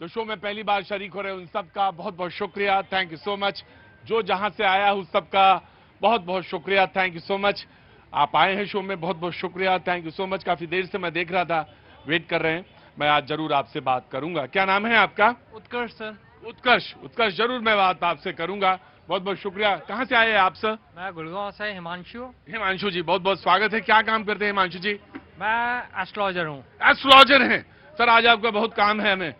जो शो में पहली बार शरीक हो रहे हैं उन सबका बहुत बहुत शुक्रिया, थैंक यू सो मच। जो जहां से आया उस सबका बहुत बहुत शुक्रिया, थैंक यू सो मच। आप आए हैं शो में, बहुत बहुत शुक्रिया, थैंक यू सो मच। काफी देर से मैं देख रहा था, वेट कर रहे हैं। मैं आज जरूर आपसे बात करूंगा। क्या नाम है आपका? उत्कर्ष सर। उत्कर्ष। उत्कर्ष, जरूर मैं बात आपसे करूंगा। बहुत बहुत शुक्रिया। कहां से आए हैं आप सर? मैं गुड़गांव से हिमांशु। हिमांशु जी, बहुत बहुत स्वागत है। क्या काम करते हैं हिमांशु जी? मैं एस्ट्रोलॉजर हूँ। एस्ट्रोलॉजर हैं सर। आज आपका बहुत काम है हमें।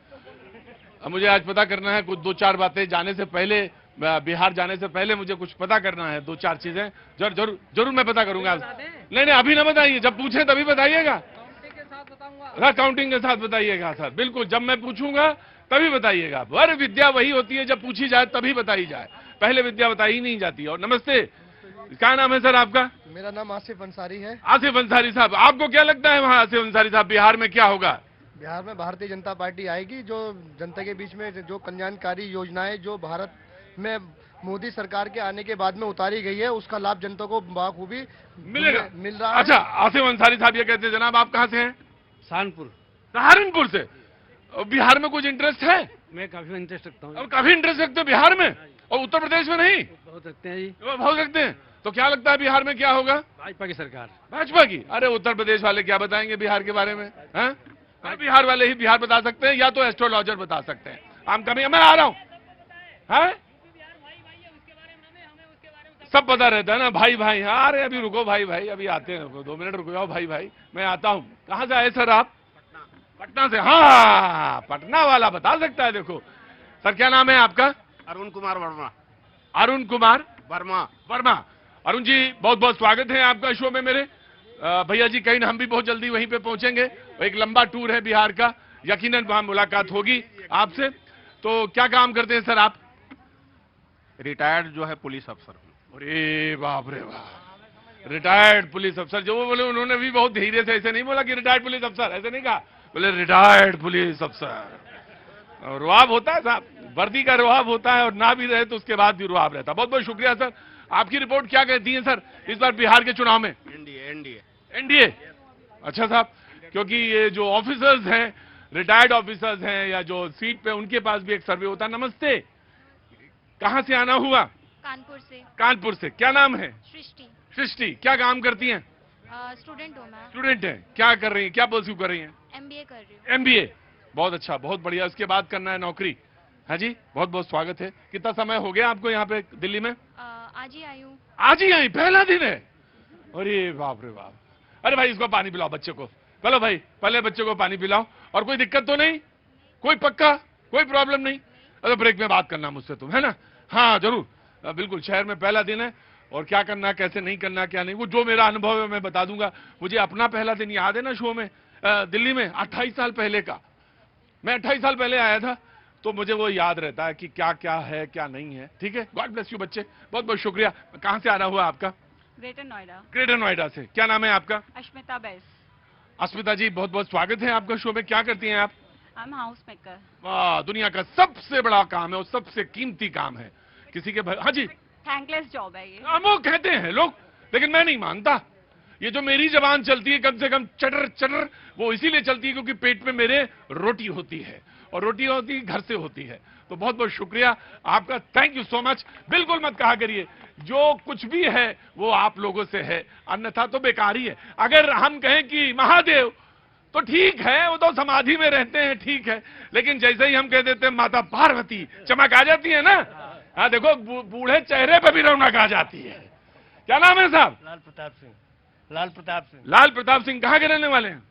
मुझे आज पता करना है कुछ 2-4 बातें। जाने से पहले, बिहार जाने से पहले मुझे कुछ पता करना है, 2-4 चीजें। जरूर जरूर मैं पता करूंगा। नहीं नहीं, अभी ना बताइए, जब पूछे तभी बताइएगा। काउंटिंग के साथ बताऊंगा। हाँ, काउंटिंग के साथ बताइएगा सर, बिल्कुल। जब मैं पूछूंगा तभी बताइएगा। अरे विद्या वही होती है जब पूछी जाए तभी बताई जाए, पहले विद्या बताई ही नहीं जाती। और नमस्ते, क्या नाम है सर आपका? मेरा नाम आसिफ अंसारी है। आसिफ अंसारी साहब, आपको क्या लगता है वहां आसिफ अंसारी साहब बिहार में क्या होगा? बिहार में भारतीय जनता पार्टी आएगी, जो जनता के बीच में जो कल्याणकारी योजनाएं जो भारत में मोदी सरकार के आने के बाद में उतारी गई है, उसका लाभ जनता को बखूबी मिलेगा, मिल रहा है। अच्छा, आसिफ अंसारी साहब ये कहते हैं। जनाब आप कहां से हैं? सहारनपुर। सहारनपुर से। बिहार में कुछ इंटरेस्ट है? मैं काफी इंटरेस्ट रखता हूँ। और काफी इंटरेस्ट रखते हैं बिहार में, और उत्तर प्रदेश में नहीं? बहुत रखते हैं जी। बहुत रखते हैं। तो क्या लगता है बिहार में क्या होगा? भाजपा की सरकार। भाजपा की? अरे उत्तर प्रदेश वाले क्या बताएंगे बिहार के बारे में? हैं? बिहार वाले ही बिहार बता सकते हैं, या तो एस्ट्रोलॉजर बता सकते हैं। आम कमी, मैं आ रहा हूं। है सब पता रहता है ना, भाई भाई। हाँ, अरे अभी रुको भाई भाई, अभी आते हैं, 2 मिनट रुक जाओ भाई भाई, मैं आता हूं। कहां से आए सर आप? पटना से। हाँ, पटना वाला बता सकता है। देखो सर, क्या नाम है आपका? अरुण कुमार वर्मा। अरुण कुमार वर्मा। वर्मा। अरुण जी, बहुत बहुत स्वागत है आपका शो में मेरे। भैया जी, कहीं हम भी बहुत जल्दी वहीं पे पहुंचेंगे। एक लंबा टूर है बिहार का, यकीनन वहां मुलाकात होगी आपसे। तो क्या काम करते हैं सर आप? रिटायर्ड जो है पुलिस अफसर हूँ। अरे बाप रे बाप, रिटायर्ड पुलिस अफसर। जो वो बोले, उन्होंने भी बहुत धीरे से, ऐसे नहीं बोला कि रिटायर्ड पुलिस अफसर, ऐसे नहीं कहा, बोले रिटायर्ड पुलिस अफसर। रुआब होता है साहब, वर्दी का रुआब होता है, और ना भी रहे तो उसके बाद भी रुआब रहता है। बहुत बहुत शुक्रिया सर। आपकी रिपोर्ट क्या कहती है सर इस बार बिहार के चुनाव में? एनडीए। एनडीए। एनडीए। अच्छा साहब, क्योंकि ये जो ऑफिसर्स हैं, रिटायर्ड ऑफिसर्स हैं, या जो सीट पे, उनके पास भी एक सर्वे होता है। नमस्ते, कहां से आना हुआ? कानपुर से। कानपुर से। क्या नाम है? सृष्टि। सृष्टि, क्या काम करती हैं? स्टूडेंट हूँ मैं। स्टूडेंट हैं। क्या कर रही हैं, क्या परस्यू कर रही हैं? एमबीए कर रही हूँ। एमबीए। बहुत अच्छा, बहुत बढ़िया। उसके बाद करना है नौकरी। हाँ जी, बहुत बहुत स्वागत है। कितना समय हो गया आपको यहाँ पे दिल्ली में? आज ही आई हूँ। आज ही आई, पहला दिन है? अरे बाप रे बाप। अरे भाई, इसको पानी पिलाओ बच्चे को। चलो भाई, पहले बच्चे को पानी पिलाओ। और कोई दिक्कत तो नहीं? कोई पक्का, कोई प्रॉब्लम नहीं? अरे ब्रेक में बात करना मुझसे तुम, है ना? हाँ जरूर, बिल्कुल। शहर में पहला दिन है, और क्या करना, कैसे नहीं करना, क्या नहीं, वो जो मेरा अनुभव है मैं बता दूंगा। मुझे अपना पहला दिन याद है ना शो में, दिल्ली में 28 साल पहले का। मैं 28 साल पहले आया था, तो मुझे वो याद रहता है कि क्या क्या है, क्या नहीं है। ठीक है, गॉड ब्लेस यू बच्चे, बहुत बहुत शुक्रिया। कहां से आना हुआ आपका? ग्रेटर नोएडा। ग्रेटर नोएडा से। क्या नाम है आपका? अश्मिता बैस। अस्मिता जी, बहुत बहुत स्वागत है आपका शो में। क्या करती हैं आप? I am house maker. वाह, दुनिया का सबसे बड़ा काम है और सबसे कीमती काम है किसी के। हाँ जी, थैंकलेस जॉब है ये। वो कहते हैं लोग, लेकिन मैं नहीं मानता। ये जो मेरी जबान चलती है कम से कम चटर चटर, वो इसीलिए चलती है क्योंकि पेट में मेरे रोटी होती है, और रोटी होती है घर से होती है। तो बहुत बहुत शुक्रिया आपका, थैंक यू सो मच। बिल्कुल मत कहा करिए, जो कुछ भी है वो आप लोगों से है, अन्यथा तो बेकार ही है। अगर हम कहें कि महादेव, तो ठीक है, वो तो समाधि में रहते हैं, ठीक है। लेकिन जैसे ही हम कह देते हैं माता पार्वती, चमक आ जाती है ना। हाँ देखो, बूढ़े चेहरे पे भी रौनक आ जाती है। क्या नाम है साहब? लाल प्रताप सिंह। लाल प्रताप सिंह। लाल प्रताप सिंह। कहाँ के रहने वाले हैं?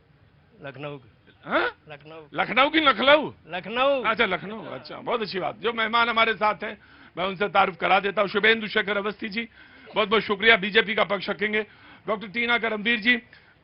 लखनऊ। हाँ? लखनऊ। लखनऊ की लखनऊ? लखनऊ। अच्छा, लखनऊ। अच्छा, बहुत अच्छी बात। जो मेहमान हमारे साथ हैं मैं उनसे तारुफ करा देता हूँ। शुभेंदु शेखर अवस्थी जी, बहुत बहुत शुक्रिया, बीजेपी का पक्ष रखेंगे। डॉक्टर टीना करमवीर जी,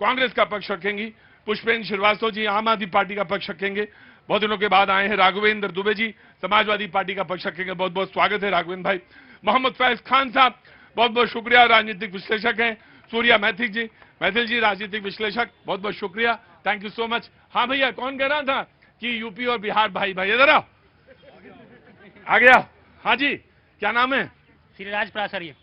कांग्रेस का पक्ष रखेंगी। पुष्पेंद्र श्रीवास्तव जी, आम आदमी पार्टी का पक्ष रखेंगे। बहुत दिनों के बाद आए हैं। राघवेंद्र दुबे जी, समाजवादी पार्टी का पक्ष रखेंगे। बहुत बहुत स्वागत है राघवेंद्र भाई। मोहम्मद फैज खान साहब, बहुत बहुत शुक्रिया, राजनीतिक विश्लेषक हैं। सूर्या मैथिल जी राजनीतिक विश्लेषक, बहुत बहुत शुक्रिया, थैंक यू सो मच। हाँ भैया, कौन कह रहा था कि यूपी और बिहार भाई भाई? इधर आओ, आ गया। हाँ जी, क्या नाम है? श्रीराज प्राचार्य।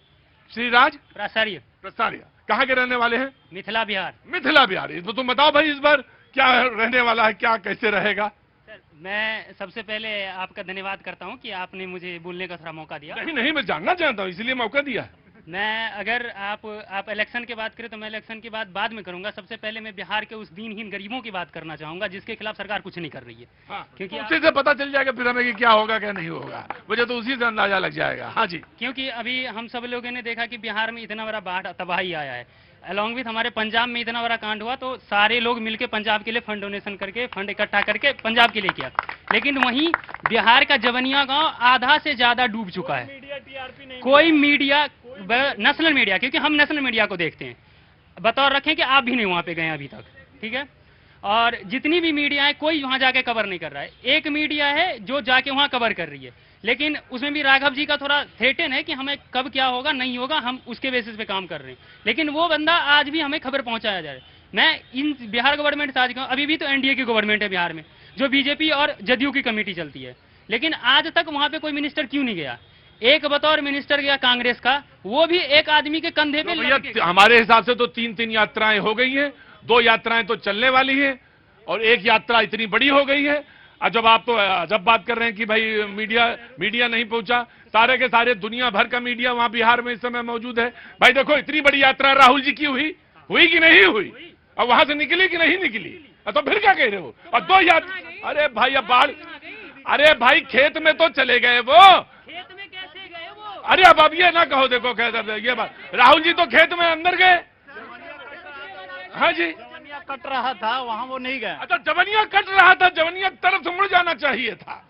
श्रीराज प्राचार्य। प्रसारिया। कहाँ के रहने वाले हैं? मिथिला बिहार। मिथिला बिहार। तो तुम बताओ भाई, इस बार क्या रहने वाला है, क्या कैसे रहेगा? सर, मैं सबसे पहले आपका धन्यवाद करता हूं कि आपने मुझे बोलने का थोड़ा मौका दिया। नहीं नहीं, मैं जानना चाहता हूं, इसलिए मौका दिया। मैं अगर आप इलेक्शन की बात करें तो मैं इलेक्शन की बात बाद में करूंगा। सबसे पहले मैं बिहार के उस दीनहीन गरीबों की बात करना चाहूंगा जिसके खिलाफ सरकार कुछ नहीं कर रही है। हाँ, क्योंकि तो उसी से पता चल जाएगा फिर हमें कि क्या होगा क्या नहीं होगा, मुझे तो उसी से अंदाजा लग जाएगा। हाँ जी, क्योंकि अभी हम सब लोगों ने देखा कि बिहार में इतना बड़ा बाढ़ तबाही आया है, अलॉन्ग विथ हमारे पंजाब में इतना बड़ा कांड हुआ, तो सारे लोग मिलके पंजाब के लिए फंड डोनेशन करके, फंड इकट्ठा करके पंजाब के लिए किया। लेकिन वहीं बिहार का जवनिया गांव आधा से ज्यादा डूब चुका है। कोई मीडिया, नेशनल मीडिया, क्योंकि हम नेशनल मीडिया को देखते हैं, बतौर रखें कि आप भी नहीं वहां पे गए अभी तक, ठीक है, और जितनी भी मीडिया है कोई वहां जाके कवर नहीं कर रहा है। एक मीडिया है जो जाके वहां कवर कर रही है, लेकिन उसमें भी राघव जी का थोड़ा थ्रेटन है कि हमें कब क्या होगा नहीं होगा, हम उसके बेसिस पे काम कर रहे हैं। लेकिन वो बंदा आज भी हमें खबर पहुंचाया जा रहा है। मैं इन बिहार गवर्नमेंट से आज कहूं, अभी भी तो एनडीए की गवर्नमेंट है बिहार में, जो बीजेपी और जदयू की कमेटी चलती है, लेकिन आज तक वहां पे कोई मिनिस्टर क्यों नहीं गया? एक बतौर मिनिस्टर गया कांग्रेस का, वो भी एक आदमी के कंधे पे भैया हमारे हिसाब से तो 3-3 यात्राएं हो गई हैं, 2 यात्राएं तो चलने वाली हैं और 1 यात्रा इतनी बड़ी हो गई है। और जब आप तो जब बात कर रहे हैं कि भाई मीडिया नहीं पहुंचा, सारे के सारे दुनिया भर का मीडिया वहां बिहार में इस समय मौजूद है। भाई देखो, इतनी बड़ी यात्रा राहुल जी की हुई कि नहीं हुई, और वहां से निकली कि नहीं निकली, तो फिर क्या कह रहे हो? और 2 यात्रा, अरे भाई अब बाढ़, अरे भाई खेत में तो चले गए वो, खेत में कैसे गए वो? अरे अब ये ना कहो, देखो कहते ये बात, राहुल जी तो खेत में अंदर गए। हाँ जी, कट रहा था वहां वो नहीं गए। अच्छा, जवनिया कट रहा था, जवनिया तरफ से मुड़ जाना चाहिए था।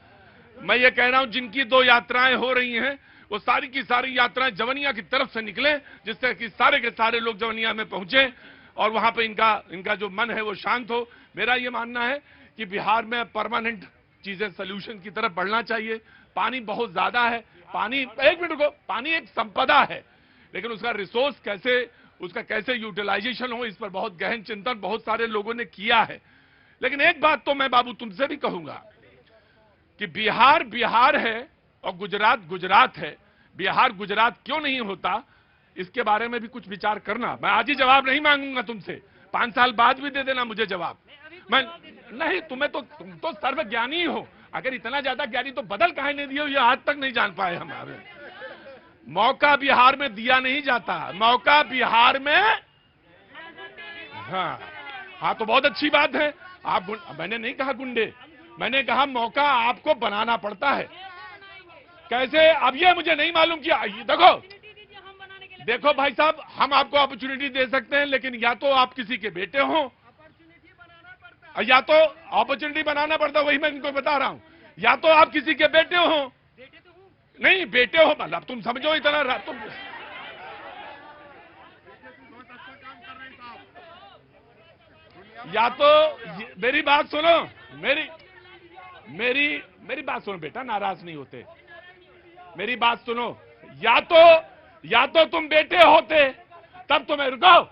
मैं ये कह रहा हूं जिनकी 2 यात्राएं हो रही हैं, वो सारी की सारी यात्राएं जवनिया की तरफ से निकले, जिससे कि सारे के सारे लोग जवनिया में पहुंचे और वहां पे इनका जो मन है वो शांत हो। मेरा ये मानना है कि बिहार में परमानेंट चीजें सोल्यूशन की तरफ बढ़ना चाहिए। पानी बहुत ज्यादा है, पानी, एक मिनट रुको, पानी एक संपदा है, लेकिन उसका रिसोर्स कैसे यूटिलाइजेशन हो, इस पर बहुत गहन चिंतन बहुत सारे लोगों ने किया है। लेकिन एक बात तो मैं बाबू तुमसे भी कहूंगा कि बिहार है और गुजरात है। बिहार गुजरात क्यों नहीं होता, इसके बारे में भी कुछ विचार करना। मैं आज ही जवाब नहीं मांगूंगा तुमसे, 5 साल बाद भी दे देना मुझे जवाब। मैं नहीं, तुम तो सर्वज्ञानी हो, अगर इतना ज्यादा ज्ञानी तो बदल काहे नहीं दिए, ये आज तक नहीं जान पाए हमारे। मौका बिहार में दिया नहीं जाता, मौका बिहार में, हाँ तो बहुत अच्छी बात है। मैंने नहीं कहा गुंडे, मैंने कहा मौका आपको बनाना पड़ता है। कैसे, अब ये मुझे नहीं मालूम कि देखो भाई साहब, हम आपको अपॉर्चुनिटी दे सकते हैं, लेकिन या तो आप किसी के बेटे हो, या तो अपॉर्चुनिटी बनाना पड़ता, वही मैं इनको बता रहा हूं। या तो आप किसी के बेटे हो, नहीं बेटे हो, मतलब तुम समझो इतना तुम, या तो मेरी बात सुनो, मेरी बात सुनो बेटा, नाराज नहीं होते, मेरी बात सुनो। या तो तुम बेटे होते तब तुम्हें रुकाओ,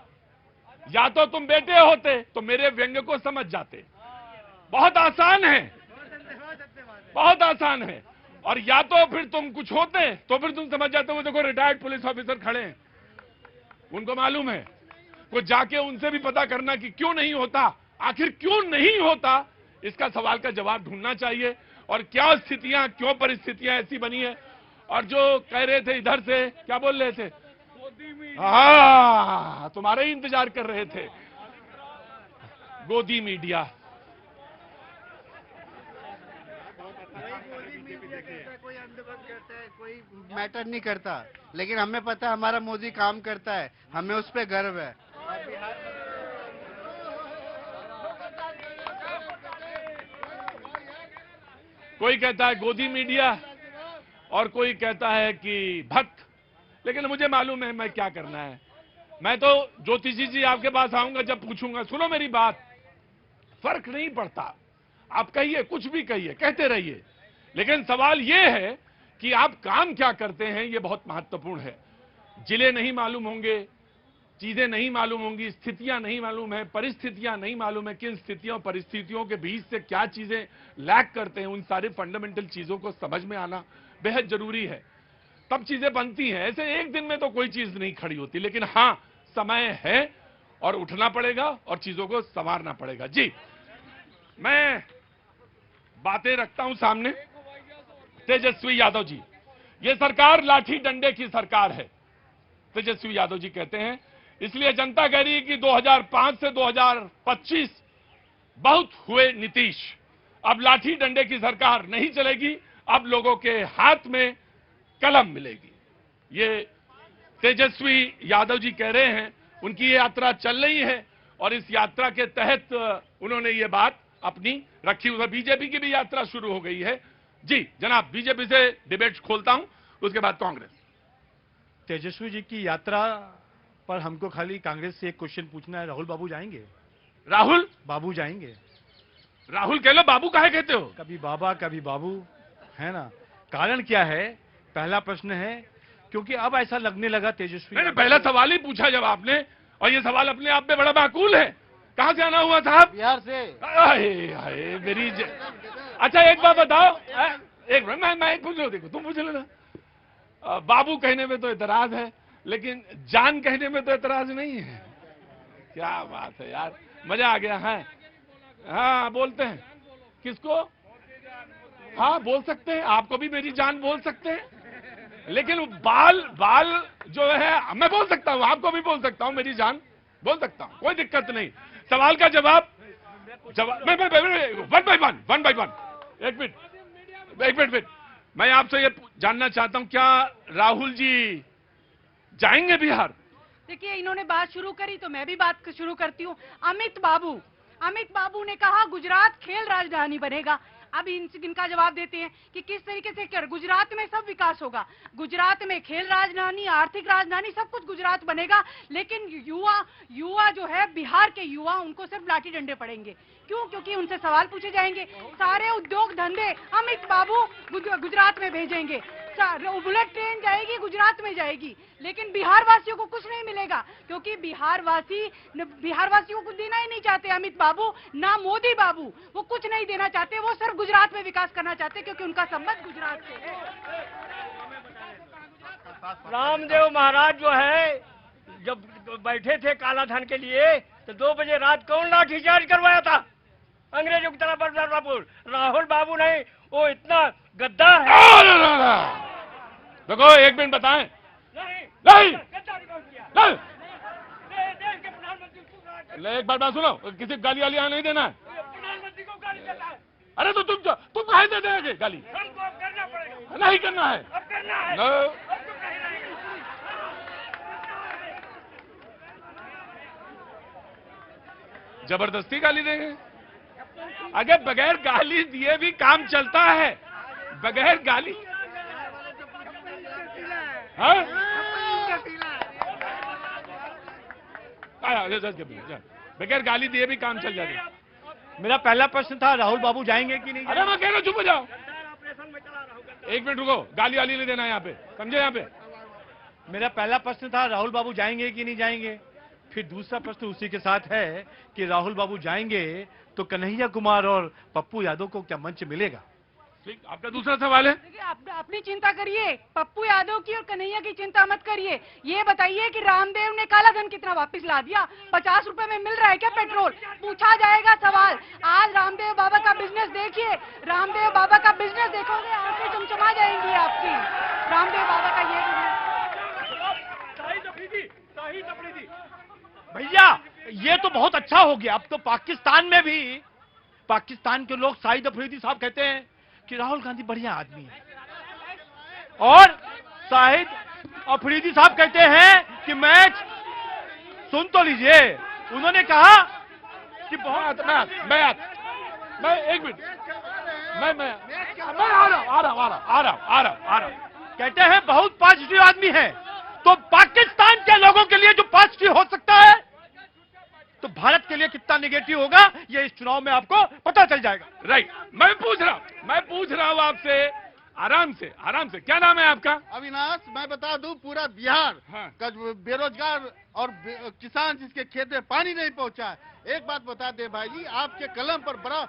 या तो तुम बेटे होते तो मेरे व्यंग्य को समझ जाते। बहुत आसान है, बहुत आसान है। और या तो फिर तुम कुछ होते तो फिर तुम समझ जाते। वो देखो रिटायर्ड पुलिस ऑफिसर खड़े हैं, उनको मालूम है, वो जाके उनसे भी पता करना कि क्यों नहीं होता, आखिर क्यों नहीं होता, इसका सवाल का जवाब ढूंढना चाहिए। और क्या स्थितियां, क्यों परिस्थितियां ऐसी बनी है। और जो कह रहे थे इधर से, क्या बोल रहे थे, हाँ तुम्हारे ही इंतजार कर रहे थे, गोदी मीडिया। कोई अंधभक्त करता है, कोई मैटर नहीं करता, लेकिन हमें पता है हमारा मोदी काम करता है, हमें उस पर गर्व है। कोई कहता है गोदी मीडिया और कोई कहता है कि भक्त, लेकिन मुझे मालूम है मैं क्या करना है। मैं तो ज्योतिषी जी आपके पास आऊंगा, जब पूछूंगा, सुनो मेरी बात, फर्क नहीं पड़ता, आप कहिए, कुछ भी कहिए, कहते रहिए, लेकिन सवाल यह है कि आप काम क्या करते हैं, यह बहुत महत्वपूर्ण है। जिले नहीं मालूम होंगे, चीजें नहीं मालूम होंगी, स्थितियां नहीं मालूम है, परिस्थितियां नहीं मालूम है, किन स्थितियों परिस्थितियों के बीच से क्या चीजें लैक करते हैं, उन सारे फंडामेंटल चीजों को समझ में आना बेहद जरूरी है, तब चीजें बनती हैं। ऐसे एक दिन में तो कोई चीज नहीं खड़ी होती, लेकिन हाँ समय है और उठना पड़ेगा और चीजों को संवारना पड़ेगा। जी, मैं बातें रखता हूं सामने। तेजस्वी यादव जी, ये सरकार लाठी डंडे की सरकार है, तेजस्वी यादव जी कहते हैं। इसलिए जनता कह रही है कि 2005 से 2025 बहुत हुए नीतीश, अब लाठी डंडे की सरकार नहीं चलेगी, अब लोगों के हाथ में कलम मिलेगी। ये तेजस्वी यादव जी कह रहे हैं, उनकी ये यात्रा चल रही है और इस यात्रा के तहत उन्होंने ये बात अपनी रखी। उधर बीजेपी की भी यात्रा शुरू हो गई है। जी जनाब, बीजेपी से डिबेट खोलता हूं, उसके बाद कांग्रेस। तेजस्वी जी की यात्रा पर हमको खाली कांग्रेस से एक क्वेश्चन पूछना है, राहुल बाबू जाएंगे? राहुल बाबू जाएंगे? राहुल कह लो, बाबू काहे कहते हो? कभी बाबा कभी बाबू, है ना? कारण क्या है, पहला प्रश्न है। क्योंकि अब ऐसा लगने लगा तेजस्वी, मैंने पहला सवाल ही पूछा जब आपने, और ये सवाल अपने आप में बड़ा माकूल है। कहां से आना हुआ साहब? बिहार से। हाय हाय मेरी अच्छा एक बात बताओ, एक मिनट, मैं पूछ लो, देखो तुम पूछ लो ना। बाबू कहने में तो एतराज है, लेकिन जान कहने में तो एतराज नहीं है। क्या बात है यार, मजा आ गया है। हाँ बोलते हैं, किसको? हाँ बोल सकते हैं, आपको भी मेरी जान बोल सकते हैं, लेकिन बाल बाल जो है मैं बोल सकता हूं, आपको भी बोल सकता हूं, मेरी जान बोल सकता हूं, कोई दिक्कत नहीं। सवाल का जवाब वन बाय वन। एक मिनट, मैं आपसे ये जानना चाहता हूं, क्या राहुल जी जाएंगे बिहार? देखिए, इन्होंने बात शुरू करी तो मैं भी बात शुरू करती हूँ। अमित बाबू ने कहा गुजरात खेल राजधानी बनेगा। अब इनका जवाब देते हैं कि किस तरीके से कर गुजरात में सब विकास होगा, गुजरात में खेल राजधानी, आर्थिक राजधानी, सब कुछ गुजरात बनेगा। लेकिन युवा जो है, बिहार के युवा, उनको सिर्फ लाठी डंडे पड़ेंगे। क्यों? क्योंकि उनसे सवाल पूछे जाएंगे। सारे उद्योग धंधे अमित बाबू गुजरात में भेजेंगे। बुलेट ट्रेन जाएगी, गुजरात में जाएगी, लेकिन बिहार वासियों को कुछ नहीं मिलेगा, क्योंकि बिहार वासियों को देना ही नहीं चाहते अमित बाबू, ना मोदी बाबू, वो कुछ नहीं देना चाहते, वो सिर्फ गुजरात में विकास करना चाहते, क्योंकि उनका संबंध गुजरात से है। रामदेव महाराज जो है, जब बैठे थे काला धन के लिए, तो 2 बजे रात कौन लाठीचार्ज करवाया था? अंग्रेजों की तरफ राहुल बाबू नहीं, वो इतना गद्दार है। देखो एक मिनट बताएं। नहीं एक बार बात सुनो, किसी को गाली वाली नहीं देना है। प्रधानमंत्री को गाली देता है। अरे तो तुम काहे दे देंगे गाली? हमको अब करना पड़ेगा। नहीं करना है, अब करना है। no। जबरदस्ती गाली देंगे? अगर बगैर गाली दिए भी काम चलता है, बगैर गाली, हाँ? बगैर गाली दिए भी काम चल जाएगा। मेरा पहला प्रश्न था राहुल बाबू जाएंगे कि नहीं? अरे मैं कह रहा हूं, चुप हो जाओ, एक मिनट रुको, गाली वाली नहीं देना यहाँ पे, समझे? यहाँ पे मेरा पहला प्रश्न था राहुल बाबू जाएंगे कि नहीं जाएंगे। फिर दूसरा प्रश्न उसी के साथ है कि राहुल बाबू जाएंगे तो कन्हैया कुमार और पप्पू यादव को क्या मंच मिलेगा? ठीक, आपका दूसरा सवाल है। देखिए, अपनी चिंता करिए, पप्पू यादव की और कन्हैया की चिंता मत करिए। ये बताइए कि रामदेव ने काला धन कितना वापस ला दिया? 50 रुपए में मिल रहा है क्या पेट्रोल? पूछा जाएगा सवाल। आज रामदेव बाबा का बिजनेस देखिए, रामदेव बाबा का बिजनेस देखोगे, आंखें चमचमा जाएंगी आपकी। रामदेव बाबा का ये भैया, ये तो बहुत अच्छा हो गया। अब तो पाकिस्तान में भी पाकिस्तान के लोग शाहिद अफरीदी साहब कहते हैं कि राहुल गांधी बढ़िया आदमी है, और शाहिद अफरीदी साहब कहते हैं कि मैच सुन तो लीजिए, उन्होंने कहा कि बहुत मैं एक मिनट, मैं आ रहा हूं। कहते हैं बहुत पॉजिटिव आदमी है। तो पाकिस्तान के लोगों के लिए जो पॉजिटिव हो सकता है, तो भारत के लिए कितना नेगेटिव होगा, ये इस चुनाव में आपको पता चल जाएगा। राइट, मैं पूछ रहा हूं आपसे, आराम से। क्या नाम है आपका? अविनाश। मैं बता दूं, पूरा बिहार हाँ। का बेरोजगार और किसान जिसके खेत में पानी नहीं पहुंचा है, एक बात बता दे भाई जी, आपके कलम पर बड़ा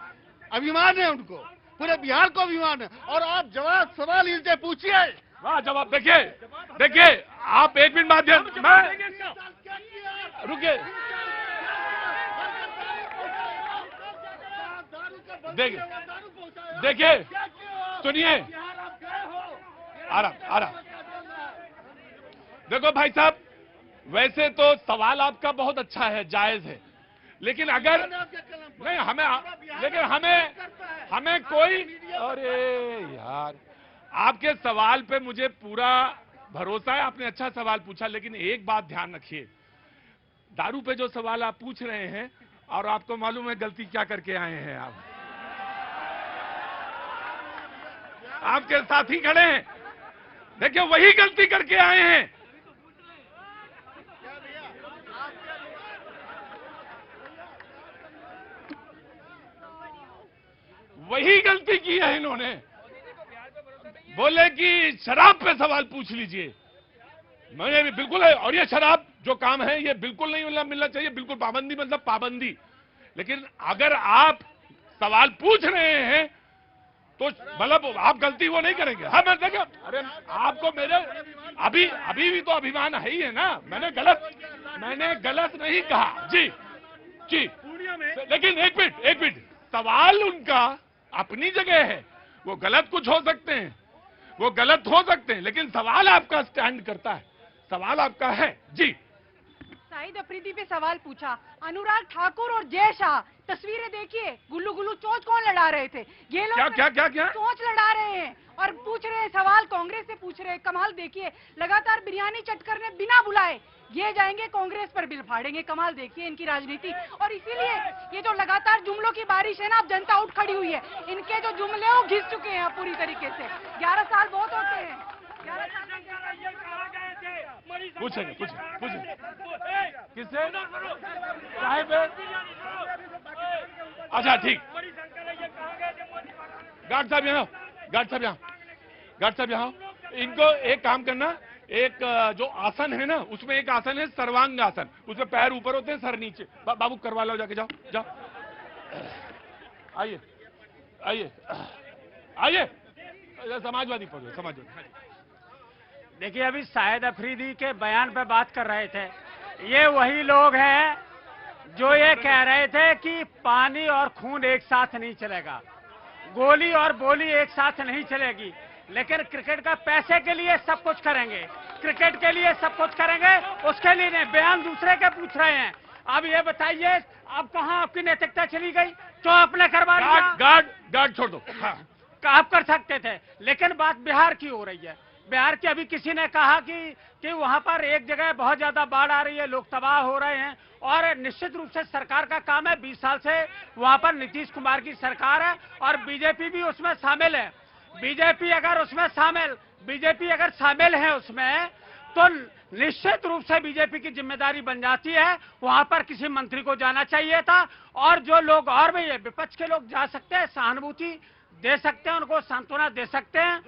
अभिमान है उनको, पूरे बिहार को अभिमान है। और आप जवाब सवाल इनसे पूछिए। वाह, जवाब देखिए आप एक मिनट माध्यम रुकिए। देखिए सुनिए, आराम। देखो भाई साहब, वैसे तो सवाल आपका बहुत अच्छा है, जायज है, लेकिन अगर नहीं लेकिन हमें कोई, अरे यार आपके सवाल पे मुझे पूरा भरोसा है, आपने अच्छा सवाल पूछा, लेकिन एक बात ध्यान रखिए, दारू पे जो सवाल आप पूछ रहे हैं और आपको मालूम है गलती क्या करके आए हैं आप, आपके साथी खड़े हैं, देखिए वही गलती करके आए हैं। वही गलती की है इन्होंने, बोले कि शराब पे सवाल पूछ लीजिए, मैंने भी बिल्कुल है, और ये शराब जो काम है ये बिल्कुल नहीं मिलना चाहिए, बिल्कुल पाबंदी, मतलब पाबंदी। लेकिन अगर आप सवाल पूछ रहे हैं तो मतलब आप गलती वो नहीं करेंगे। हाँ मैं देखा, अरे आपको मेरे अभी भी तो अभिमान है ही है ना, मैंने गलत नहीं कहा जी। लेकिन एक मिनट, सवाल उनका अपनी जगह है, वो गलत कुछ हो सकते हैं, लेकिन सवाल आपका स्टैंड करता है, सवाल आपका है जी। शाहिद अफरीदी पे सवाल पूछा, अनुराग ठाकुर और जय शाह, तस्वीरें देखिए, गुल्लू चोंच कौन लड़ा रहे थे, ये लोग क्या चोंच लड़ा रहे हैं और पूछ रहे हैं सवाल, कांग्रेस से पूछ रहे हैं। कमाल देखिए, लगातार बिरयानी चट करने बिना बुलाए ये जाएंगे कांग्रेस पर बिल फाड़ेंगे। कमाल देखिए इनकी राजनीति, और इसीलिए ये जो लगातार जुमलों की बारिश है ना, अब जनता उठ खड़ी हुई है, इनके जो जुमले वो घिस चुके हैं पूरी तरीके से। 11 साल बहुत होते हैं, 11 साल पूछेंगे किससे, अच्छा ठीक, गार्ड साहब यहाँ, इनको एक काम करना, एक जो आसन है ना, उसमें एक आसन है सर्वांग आसन, उसमें पैर ऊपर होते हैं सर नीचे। बाबू करवा लो, जाके जाओ। आइए समाजवादी पढ़ो, समाजवादी। देखिए अभी शाहिद अफरीदी के बयान पे बात कर रहे थे, ये वही लोग हैं जो ये कह रहे थे कि पानी और खून एक साथ नहीं चलेगा, गोली और बोली एक साथ नहीं चलेगी, लेकिन क्रिकेट का पैसे के लिए सब कुछ करेंगे, क्रिकेट के लिए सब कुछ करेंगे, उसके लिए नहीं। बयान दूसरे के पूछ रहे हैं। अब ये बताइए, अब कहाँ आपकी नैतिकता चली गई? जो आपने करवा दिया, गार्ड छोड़ दो। हाँ। आप कर सकते थे, लेकिन बात बिहार की हो रही है। बिहार की अभी किसी ने कहा कि वहां पर एक जगह बहुत ज्यादा बाढ़ आ रही है, लोग तबाह हो रहे हैं, और निश्चित रूप से सरकार का काम है, 20 साल से वहां पर नीतीश कुमार की सरकार है और बीजेपी भी उसमें शामिल है। बीजेपी अगर शामिल है उसमें, तो निश्चित रूप से बीजेपी की जिम्मेदारी बन जाती है, वहां पर किसी मंत्री को जाना चाहिए था, और जो लोग और भी विपक्ष के लोग जा सकते हैं, सहानुभूति दे सकते हैं, उनको सांत्वना दे सकते हैं,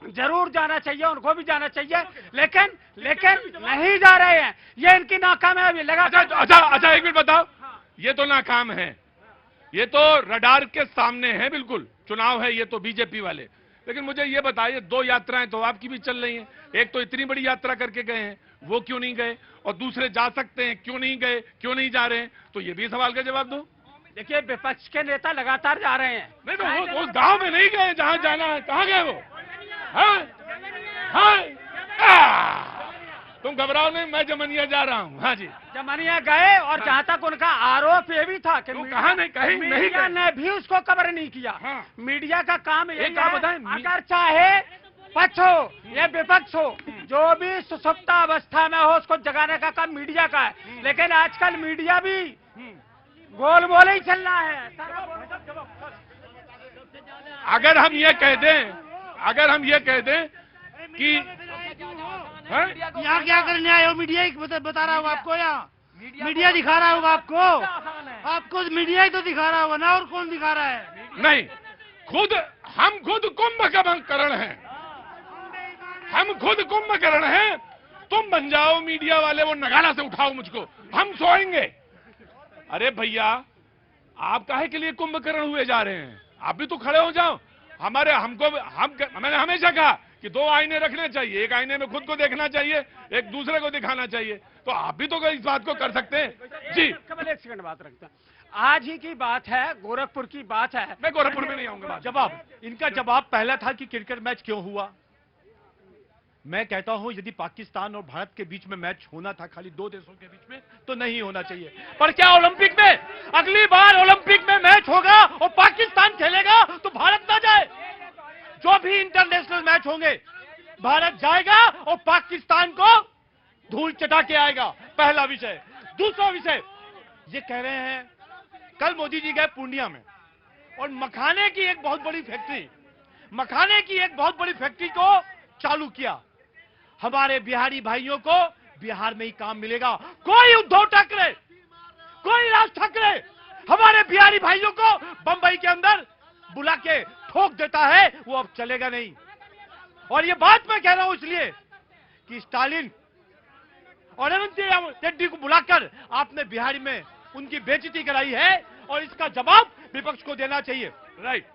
जरूर जाना चाहिए, उनको भी जाना चाहिए, लेकिन नहीं जा रहे हैं। ये इनकी नाकामयाबी लगा। अच्छा एक मिनट बताओ, ये तो नाकाम है, ये तो रडार के सामने है, बिल्कुल चुनाव है, ये तो बीजेपी वाले। लेकिन मुझे ये बताइए, 2 यात्राएं तो आपकी भी चल रही हैं, एक तो इतनी बड़ी यात्रा करके गए हैं, वो क्यों नहीं गए, और दूसरे जा सकते हैं, क्यों नहीं गए, क्यों नहीं जा रहे हैं, तो ये भी सवाल का जवाब दो। देखिए विपक्ष के नेता लगातार जा रहे हैं। नहीं तो उस गांव में नहीं गए जहां जाना है, कहां गए वो? तुम घबराओ नहीं, मैं जमनिया जा रहा हूँ। हाँ जी, जमनिया गए, और जहाँ तक उनका आरोप ये भी था कि कहीं मीडिया ने भी उसको कवर नहीं किया। हाँ। मीडिया का काम ये बताएं, अगर चाहे पक्ष हो या विपक्ष हो, जो भी सुसुप्त अवस्था में हो उसको जगाने का काम मीडिया का है। लेकिन आजकल मीडिया भी गोल ही चल रहा है। अगर हम ये कह दें कि यहाँ क्या करने आए हो? मीडिया ही बता रहा होगा आपको, यहाँ मीडिया दिखा रहा होगा आपको मीडिया ही तो दिखा रहा होगा ना, और कौन दिखा रहा है? नहीं, हम खुद कुंभकर्ण हैं, तुम बन जाओ मीडिया वाले, वो नगाड़ा से उठाओ मुझको, हम सोएंगे। अरे भैया, आप काहे के लिए कुंभकर्ण हुए जा रहे हैं? आप भी तो खड़े हो जाओ। मैंने हमेशा कहा कि 2 आईने रखने चाहिए, एक आईने में खुद को देखना चाहिए, एक दूसरे को दिखाना चाहिए, तो आप भी तो इस बात को कर सकते हैं जी। केवल एक सेकंड बात रखते हैं। आज ही की बात है, गोरखपुर की बात है। मैं गोरखपुर में नहीं आऊंगा। जवाब, इनका जवाब पहला था कि क्रिकेट मैच क्यों हुआ। मैं कहता हूं यदि पाकिस्तान और भारत के बीच में मैच होना था, खाली दो देशों के बीच में, तो नहीं होना चाहिए। पर क्या ओलंपिक में, अगली बार ओलंपिक में मैच होगा और पाकिस्तान खेलेगा तो भारत ना जाए? जो भी इंटरनेशनल मैच होंगे भारत जाएगा और पाकिस्तान को धूल चटा के आएगा। पहला विषय। दूसरा विषय, ये कह रहे हैं, कल मोदी जी गए पूर्णिया में और मखाने की एक बहुत बड़ी फैक्ट्री को चालू किया। हमारे बिहारी भाइयों को बिहार में ही काम मिलेगा। कोई उद्धव ठाकरे, कोई राज ठाकरे हमारे बिहारी भाइयों को बंबई के अंदर बुला के ठोक देता है, वो अब चलेगा नहीं। और ये बात मैं कह रहा हूं इसलिए कि स्टालिन और अनंत रेड्डी को बुलाकर आपने बिहार में उनकी बेइज्जती कराई है और इसका जवाब विपक्ष को देना चाहिए। राइट।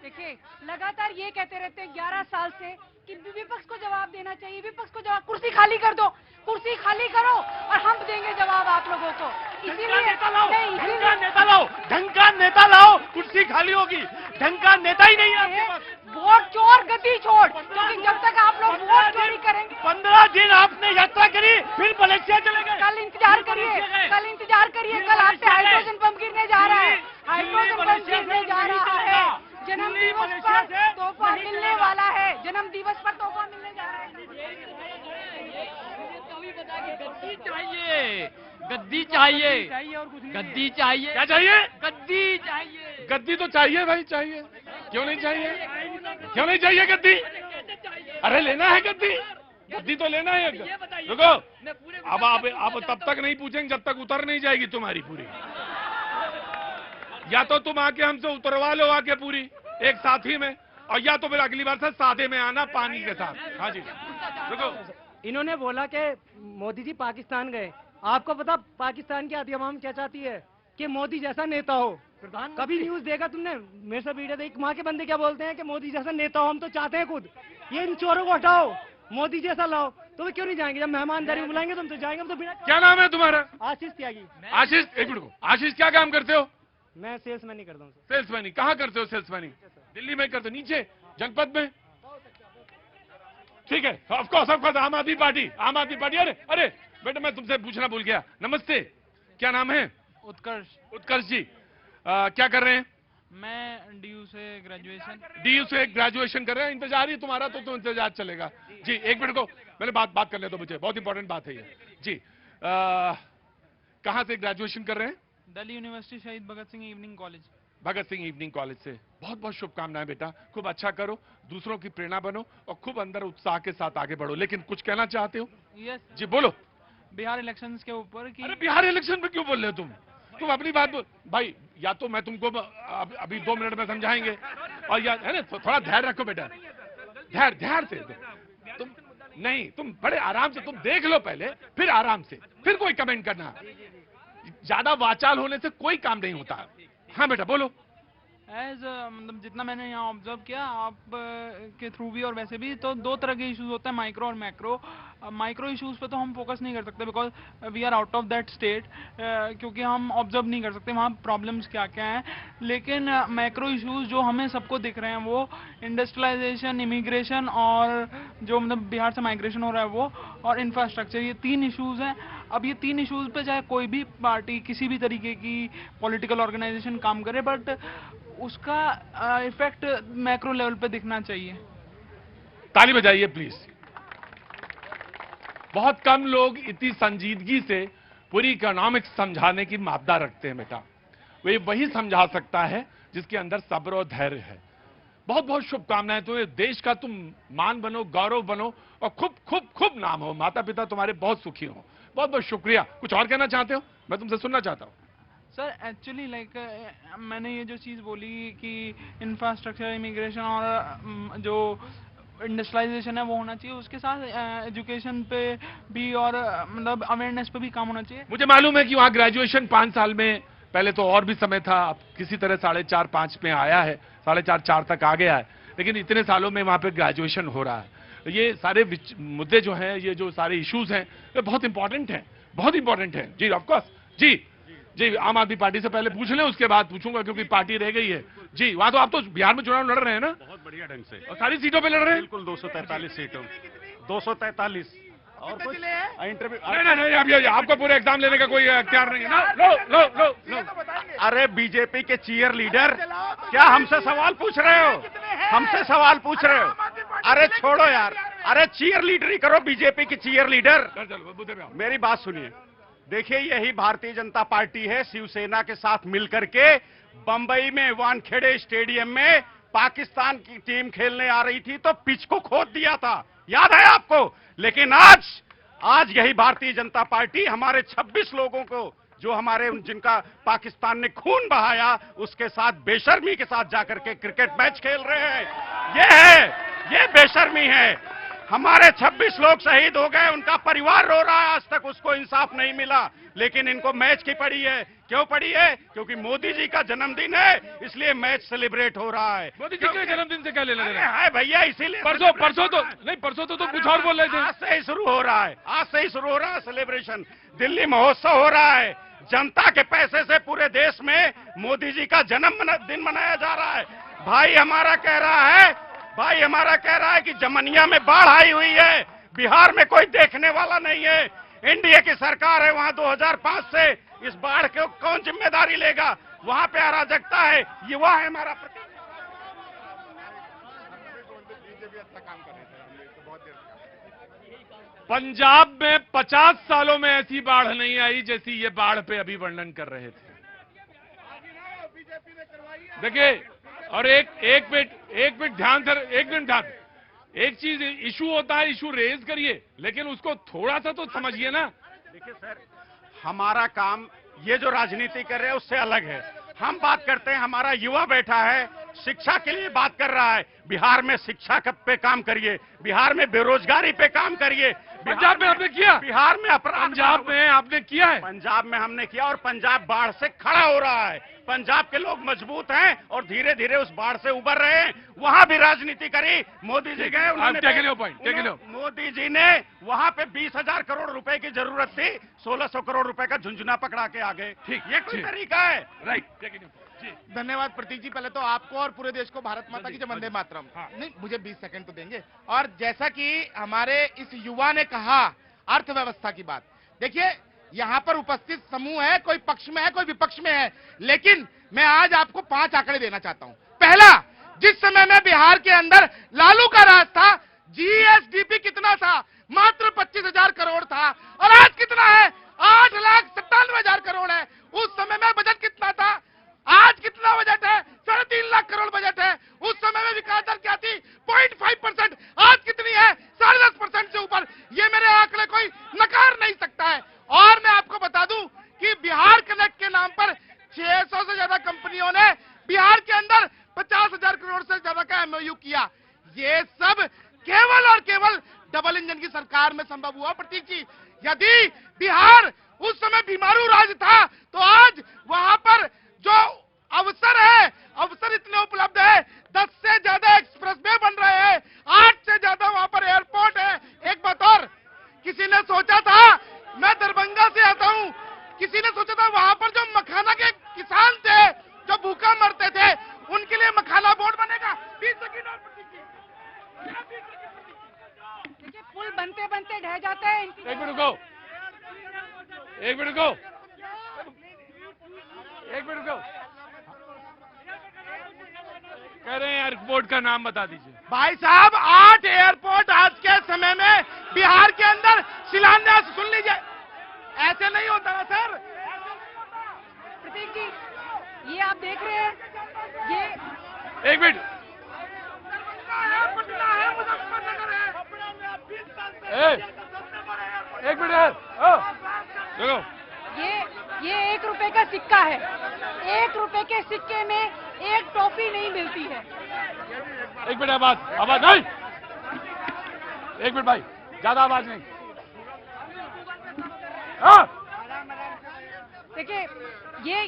देखिए, लगातार ये कहते रहते हैं 11 साल से कि विपक्ष को जवाब देना चाहिए, विपक्ष को जवाब, कुर्सी खाली कर दो, कुर्सी खाली करो और हम देंगे जवाब आप लोगों को। इसीलिए ढंग का नेता लाओ, कुर्सी खाली होगी। ढंग का नेता ही नहीं है आपके पास। वोट चोर गद्दी छोड़, क्योंकि जब तक आप लोग वोट चोरी करेंगे। 15 दिन आपने यात्रा करी, फिर मलेशिया चले गए। कल इंतजार करिए, कल आपसे हाइड्रोजन पंप गिरने जा रहा है, हाइड्रोजन पंप गिरने जा रहा है। जन्म दिवस पर तोहफा मिलने वाला है, जन्म दिवस पर तोहफा मिलने जा रहा है। गद्दी चाहिए, गद्दी चाहिए। क्या चाहिए? गद्दी चाहिए। गद्दी तो चाहिए भाई, चाहिए। क्यों नहीं चाहिए गद्दी? अरे लेना है गद्दी तो लेना है। रुको, अब आप तब तक नहीं पूछेंगे जब तक उतर नहीं जाएगी तुम्हारी पूरी। या तो तुम आके हमसे उतरवा लो आके पूरी एक साथी में, और या तो फिर अगली बार से सादे में आना पानी के साथ। हाँ जी, रुको। इन्होंने बोला कि मोदी जी पाकिस्तान गए। आपको पता पाकिस्तान की आधी अवाम क्या चाहती है? कि मोदी जैसा नेता हो। कभी न्यूज देखा तुमने? मेरे से वीडियो देख, वहाँ के बंदे क्या बोलते हैं कि मोदी जैसा नेता हो, हम तो चाहते हैं खुद। ये इन चोरों को हटाओ, मोदी जैसा लाओ। तो वे क्यों नहीं जाएंगे? जब मेहमानदारी बुलाएंगे तो हम तो जाएंगे। हम तो बिना। क्या नाम है तुम्हारा? आशीष त्यागी। आशीष, एक मिनट को। आशीष क्या काम करते हो? मैं सेल्समैन ही करता हूँ। सेल्समैनी। कहाँ करते हो सेल्समैनी? दिल्ली में करते हो? नीचे जनपद में? ठीक है, ऑफकोर्स आम आदमी पार्टी। अरे बेटा, मैं तुमसे पूछना भूल गया। नमस्ते, क्या नाम है? उत्कर्ष जी। क्या कर रहे हैं? मैं डीयू से ग्रेजुएशन कर रहे हैं। इंतजार ही तुम्हारा तो इंतजार चलेगा। जी एक मिनट को, मैंने बात कर ले तो मुझे बहुत इंपॉर्टेंट बात है ये। जी कहाँ से ग्रेजुएशन कर रहे हैं? दिल्ली यूनिवर्सिटी शहीद भगत सिंह इवनिंग कॉलेज से। बहुत बहुत शुभकामनाएं बेटा, खूब अच्छा करो, दूसरों की प्रेरणा बनो और खूब अंदर उत्साह के साथ आगे बढ़ो। लेकिन कुछ कहना चाहते हो? यस जी बोलो। बिहार इलेक्शंस के ऊपर कि अरे बिहार इलेक्शन पे क्यों बोल रहे हो तुम अपनी बात भाई, या तो मैं तुमको अभी 2 मिनट में समझाएंगे, और या है ना, थोड़ा धैर्य रखो बेटा, धैर्य से। तुम बड़े आराम से, तुम देख लो पहले, फिर आराम से, फिर कोई कमेंट करना। ज्यादा वाचाल होने से कोई काम नहीं होता। हाँ बेटा बोलो। मतलब जितना मैंने यहाँ ऑब्जर्व किया आप के थ्रू भी और वैसे भी, तो 2 तरह के इश्यूज होते हैं, माइक्रो और मैक्रो। माइक्रो इश्यूज पे तो हम फोकस नहीं कर सकते because we are out of that state, क्योंकि हम ऑब्जर्व नहीं कर सकते वहाँ प्रॉब्लम्स क्या क्या हैं। लेकिन मैक्रो इश्यूज जो हमें सबको दिख रहे हैं वो इंडस्ट्रियलाइजेशन, इमिग्रेशन और जो मतलब बिहार से माइग्रेशन हो रहा है वो, और इंफ्रास्ट्रक्चर, ये 3 इश्यूज हैं। अब ये 3 इश्यूज पे चाहे कोई भी पार्टी, किसी भी तरीके की पॉलिटिकल ऑर्गेनाइजेशन काम करे, बट उसका इफेक्ट मैक्रो लेवल पे दिखना चाहिए। ताली बजाइए प्लीज। बहुत कम लोग इतनी संजीदगी से पूरी इकोनॉमिक्स समझाने की मापदा रखते हैं बेटा। वे वही समझा सकता है जिसके अंदर सब्र और धैर्य है। बहुत बहुत शुभकामनाएं तुम्हें, देश का तुम मान बनो, गौरव बनो और खूब खूब खूब नाम हो, माता पिता तुम्हारे बहुत सुखी हो। बहुत बहुत शुक्रिया। कुछ और कहना चाहते हो? मैं तुमसे सुनना चाहता हूं। सर एक्चुअली मैंने ये जो चीज़ बोली कि इंफ्रास्ट्रक्चर, इमिग्रेशन और जो इंडस्ट्रियलाइजेशन है वो होना चाहिए, उसके साथ एजुकेशन पे भी और मतलब अवेयरनेस पे भी काम होना चाहिए। मुझे मालूम है कि वहाँ ग्रेजुएशन 5 साल में, पहले तो और भी समय था, अब किसी तरह 4.5-5 में आया है, 4.5-4 तक आ गया है, लेकिन इतने सालों में वहाँ पे ग्रेजुएशन हो रहा है। ये सारे मुद्दे जो हैं, ये जो सारे इश्यूज हैं, ये बहुत इंपॉर्टेंट हैं, बहुत इंपॉर्टेंट हैं। जी ऑफकोर्स। जी जी आम आदमी पार्टी से पहले पूछ लें, उसके बाद पूछूंगा क्योंकि पार्टी रह गई है। जी वहां तो आप तो बिहार में चुनाव लड़ रहे हैं ना? बहुत बढ़िया ढंग से, और सारी सीटों पे लड़ रहे हैं? बिल्कुल 243 सीटों, 243 और कुछ इंटरव्यू। नहीं, अब ये आपको पूरे एग्जाम लेने का कोई अख्तियार नहीं है ना। लो। अरे बीजेपी के चीयर लीडर क्या हमसे सवाल पूछ रहे हो? हमसे सवाल पूछ रहे हो? अरे छोड़ो यार, अरे चीयर लीडर ही करो बीजेपी की चीयर लीडर। मेरी बात सुनिए, देखिए यही भारतीय जनता पार्टी है, शिवसेना के साथ मिलकर के बंबई में वानखेड़े स्टेडियम में पाकिस्तान की टीम खेलने आ रही थी तो पिच को खोद दिया था, याद है आपको? लेकिन आज यही भारतीय जनता पार्टी हमारे 26 लोगों को, जो हमारे जिनका पाकिस्तान ने खून बहाया, उसके साथ बेशर्मी के साथ जाकर के क्रिकेट मैच खेल रहे हैं। ये बेशर्मी है। हमारे 26 लोग शहीद हो गए, उनका परिवार रो रहा है, आज तक उसको इंसाफ नहीं मिला, लेकिन इनको मैच की पड़ी है। क्यों पड़ी है? क्योंकि मोदी जी का जन्मदिन है, इसलिए मैच सेलिब्रेट हो रहा है। मोदी जी के जन्मदिन से क्या लेना देना है भैया? इसीलिए परसों तो कुछ और बोल रहे थे। आज से ही शुरू हो रहा है, आज से ही शुरू हो रहा है सेलिब्रेशन। दिल्ली महोत्सव हो रहा है, जनता के पैसे से पूरे देश में मोदी जी का जन्मदिन मनाया जा रहा है। भाई हमारा कह रहा है कि जमनिया में बाढ़ आई हुई है, बिहार में कोई देखने वाला नहीं है, एनडीए की सरकार है वहां 2005 से, इस बाढ़ को कौन जिम्मेदारी लेगा? वहां पे अराजकता है, युवा है हमारा। पंजाब में 50 सालों में ऐसी बाढ़ नहीं आई जैसी ये बाढ़ पे अभी वर्णन कर रहे थे। देखिए, और एक मिनट ध्यान से, एक चीज इशू होता है, इशू रेज करिए, लेकिन उसको थोड़ा सा तो समझिए ना। देखिए सर, हमारा काम ये जो राजनीति कर रहे हैं उससे अलग है। हम बात करते हैं, हमारा युवा बैठा है, शिक्षा के लिए बात कर रहा है। बिहार में शिक्षा पे काम करिए, बिहार में बेरोजगारी पे काम करिए। पंजाब में आपने किया? बिहार में पंजाब में आपने किया है? पंजाब में हमने किया, और पंजाब बाढ़ से खड़ा हो रहा है। पंजाब के लोग मजबूत हैं और धीरे धीरे उस बाढ़ से उबर रहे हैं। वहां भी राजनीति करी, मोदी जी गए, मोदी जी ने वहां पे 20,000 करोड़ रुपए की जरूरत थी, 1600 करोड़ रुपए का झुंझुना पकड़ा के आ गए। ठीक, ये कोई तरीका है? राइट। धन्यवाद प्रतीक जी, पहले तो आपको और पूरे देश को भारत माता की जय, वंदे मातरम। नहीं, मुझे 20 सेकंड तो देंगे। और जैसा कि हमारे इस युवा ने कहा अर्थव्यवस्था की बात, देखिए यहाँ पर उपस्थित समूह है, कोई पक्ष में है, कोई विपक्ष में है, लेकिन मैं आज आपको 5 आंकड़े देना चाहता हूँ। पहला, जिस समय में बिहार के अंदर लालू का राज था, जीएसडीपी कितना था? मात्र 25,000 करोड़ था, और आज कितना है? 8,97,000 करोड़ है। उस समय में बजट कितना था? आज कितना बजट है? 3.5 लाख करोड़ बजट है। उस समय में विकास दर क्या थी? 0.5%। आज कितनी है? 10.5% से ऊपर। ये मेरे आंकड़े कोई नकार नहीं सकता है। और मैं आपको बता दूं कि बिहार कनेक्ट के नाम पर 600 से ज्यादा कंपनियों ने बिहार के अंदर 50,000 करोड़ से ज्यादा का एमओयू किया। ये सब केवल और केवल डबल इंजन की सरकार में संभव हुआ। प्रतीक जी, यदि बिहार उस समय बीमारू राज्य था, तो आज वहां पर जो अवसर है, अवसर इतने उपलब्ध है, 10 से ज्यादा एक्सप्रेस वे बन रहे हैं, 8 से ज्यादा वहां पर एयरपोर्ट है। एक बात और, किसी ने सोचा था, मैं दरभंगा से आता हूं, किसी ने सोचा था वहां पर जो मखाना के किसान थे, जो भूखा मरते थे, उनके लिए मखाना बोर्ड बनेगा। 20 सेकंड और देखिए, पुल बनते बनते ढह जाते हैं। एक मिनट रुको। कह रहे हैं एयरपोर्ट का नाम बता दीजिए। भाई साहब, 8 एयरपोर्ट आज के समय में बिहार के अंदर शिलान्यास, सुन लीजिए, ऐसे नहीं होता ना सर। प्रतीक जी, ये आप देख रहे हैं, ये एक मिनट, एक मिनट देखो, ये 1 रुपए का सिक्का है। 1 रुपए के सिक्के में एक टॉफी नहीं मिलती है। एक मिनट, आवाज नहीं, एक मिनट भाई, ज्यादा आवाज नहीं। देखिए,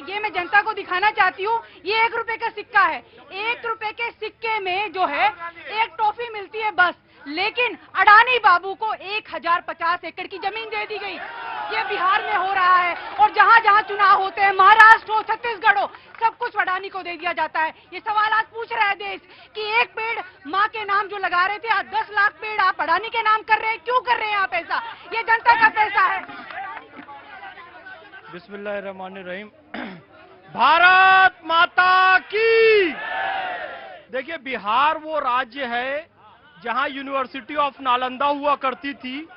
ये मैं जनता को दिखाना चाहती हूँ, ये 1 रुपए का सिक्का है। 1 रुपए के सिक्के में जो है एक टॉफी मिलती है बस। लेकिन अडानी बाबू को 1050 एकड़ की जमीन दे दी गई। ये बिहार में हो रहा है और जहां जहां चुनाव होते हैं, महाराष्ट्र हो, छत्तीसगढ़ हो, सब कुछ अडानी को दे दिया जाता है। ये सवाल आज पूछ रहा है देश कि एक पेड़ माँ के नाम जो लगा रहे थे, आज 10 लाख पेड़ आप अडानी के नाम कर रहे हैं। क्यों कर रहे हैं आप ऐसा? ये जनता का पैसा है। बिस्मिल्लाहिर्रहमानिर्रहीम। भारत माता की। देखिए, बिहार वो राज्य है जहां यूनिवर्सिटी ऑफ नालंदा हुआ करती थी।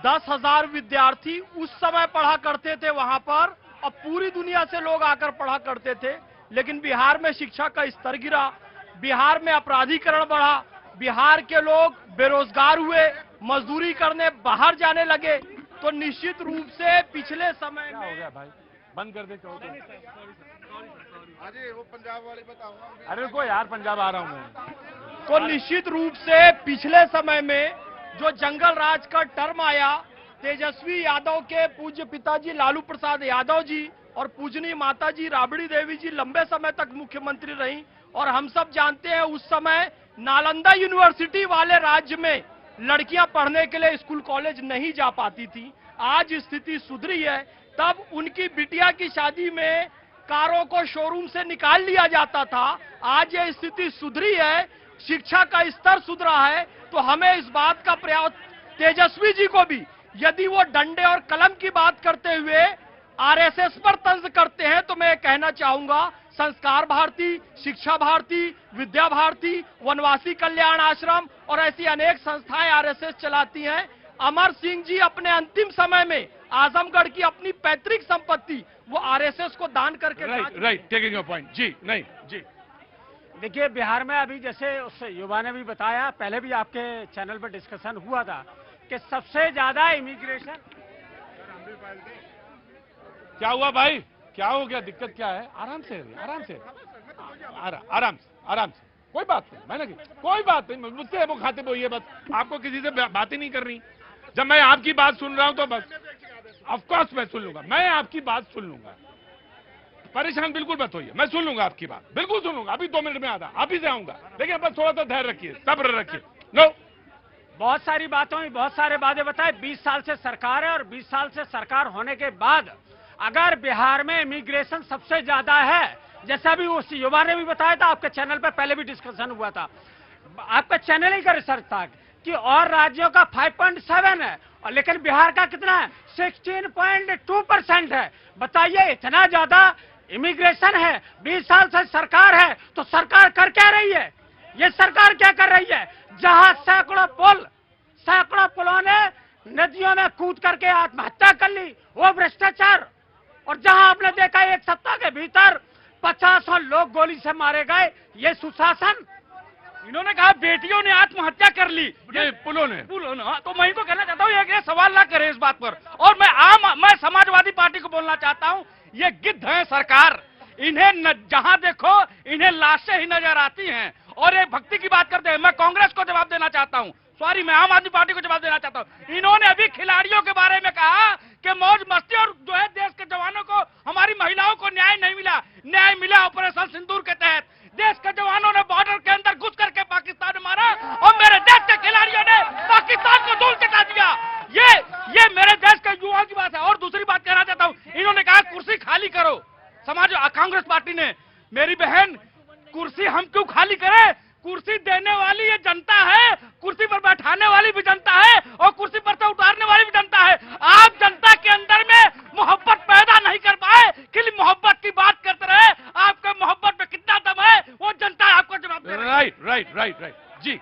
10,000 विद्यार्थी उस समय पढ़ा करते थे वहां पर, और पूरी दुनिया से लोग आकर पढ़ा करते थे। लेकिन बिहार में शिक्षा का स्तर गिरा, बिहार में अपराधीकरण बढ़ा, बिहार के लोग बेरोजगार हुए, मजदूरी करने बाहर जाने लगे। तो निश्चित रूप से पिछले समय क्या हो गया भाई? बंद कर दे। अरे वो पंजाब वाले बताओ। अरे रुको यार, पंजाब आ रहा हूं मैं। तो निश्चित रूप से पिछले समय में जो जंगल राज का टर्म आया, तेजस्वी यादव के पूज्य पिताजी लालू प्रसाद यादव जी और पूजनीय माताजी राबड़ी देवी जी लंबे समय तक मुख्यमंत्री रही। और हम सब जानते हैं उस समय नालंदा यूनिवर्सिटी वाले राज्य में लड़कियां पढ़ने के लिए स्कूल कॉलेज नहीं जा पाती थी। आज स्थिति सुधरी है। तब उनकी बिटिया की शादी में कारों को शोरूम से निकाल लिया जाता था। आज ये स्थिति सुधरी है, शिक्षा का स्तर सुधरा है। तो हमें इस बात का प्रयास, तेजस्वी जी को भी, यदि वो डंडे और कलम की बात करते हुए आरएसएस पर तंज करते हैं, तो मैं कहना चाहूंगा संस्कार भारती, शिक्षा भारती, विद्या भारती, वनवासी कल्याण आश्रम और ऐसी अनेक संस्थाएं आरएसएस चलाती हैं। अमर सिंह जी अपने अंतिम समय में आजमगढ़ की अपनी पैतृक संपत्ति वो आरएसएस को दान करके। Right, taking your point. जी नहीं जी। देखिए, बिहार में अभी जैसे उस युवा ने भी बताया, पहले भी आपके चैनल पर डिस्कशन हुआ था कि सबसे ज्यादा इमिग्रेशन। क्या हुआ भाई? क्या हो गया? दिक्कत क्या है? आराम से, आराम से, आराम से, आराम से। कोई बात नहीं, मैंने की कोई बात नहीं। मुझसे वो खाते बोइए, बस आपको किसी से बात ही नहीं करनी। जब मैं आपकी बात सुन रहा हूं तो बस ऑफ कोर्स मैं सुन लूंगा, मैं आपकी बात सुन लूंगा। परेशान बिल्कुल मत होइए, मैं सुन लूंगा आपकी बात, बिल्कुल सुन लूंगा। अभी 2 मिनट में आता, आप ही से आऊंगा। लेकिन बस थोड़ा सा धैर्य रखिए, सब्र रखिए। नो, बहुत सारी बातों में बहुत सारे वादे बताए। 20 साल से सरकार है और 20 साल से सरकार होने के बाद अगर बिहार में इमिग्रेशन सबसे ज्यादा है, जैसा भी उस युवा ने भी बताया था, आपके चैनल पर पहले भी डिस्कशन हुआ था, आपका चैनल ही का रिसर्च था कि और राज्यों का 5.7 है और लेकिन बिहार का कितना है? 16.2% है। बताइए, इतना ज्यादा इमिग्रेशन है, 20 साल से सरकार है, तो सरकार कर क्या रही है? ये सरकार क्या कर रही है? जहां सैकड़ों पुलों ने नदियों में कूद करके आत्महत्या कर ली, वो भ्रष्टाचार। और जहां आपने देखा 1 सप्ताह के भीतर 50 लोग गोली से मारे गए, ये सुशासन। इन्होंने कहा बेटियों ने आत्महत्या कर ली, पुलों ने। तो मैं इनको कहना चाहता हूँ ये सवाल ना करें इस बात पर। और मैं समाजवादी पार्टी को बोलना चाहता हूँ, ये गिद्ध है सरकार। इन्हें जहां देखो इन्हें लाशें ही नजर आती हैं और ये भक्ति की बात करते हैं। मैं कांग्रेस को जवाब देना चाहता हूँ, सॉरी, मैं आम आदमी पार्टी को जवाब देना चाहता हूँ। इन्होंने अभी खिलाड़ियों के बारे में कहा कि मौज मस्ती और जो है देश के जवानों को, हमारी महिलाओं को न्याय नहीं मिला। न्याय मिला ऑपरेशन सिंदूर के तहत। देश के जवानों ने बॉर्डर के अंदर घुस करके पाकिस्तान मारा और मेरे देश के खिलाड़ियों ने पाकिस्तान को धूल चटा दिया। ये मेरे देश के युवाओं की बात है। और दूसरी बात कहना चाहता हूँ, इन्होंने कहा कुर्सी खाली करो, कांग्रेस पार्टी ने। मेरी बहन, कुर्सी हम क्यों खाली करें? कुर्सी देने वाली ये जनता है, कुर्सी पर बैठाने वाली भी जनता है और कुर्सी पर से उतारने वाली भी जनता है। आप जनता के अंदर में मोहब्बत पैदा नहीं कर पाए, खाली मोहब्बत की बात करते रहे। आपके मोहब्बत में कितना दम है वो जनता आपको जवाब दे रही है। राइट जी।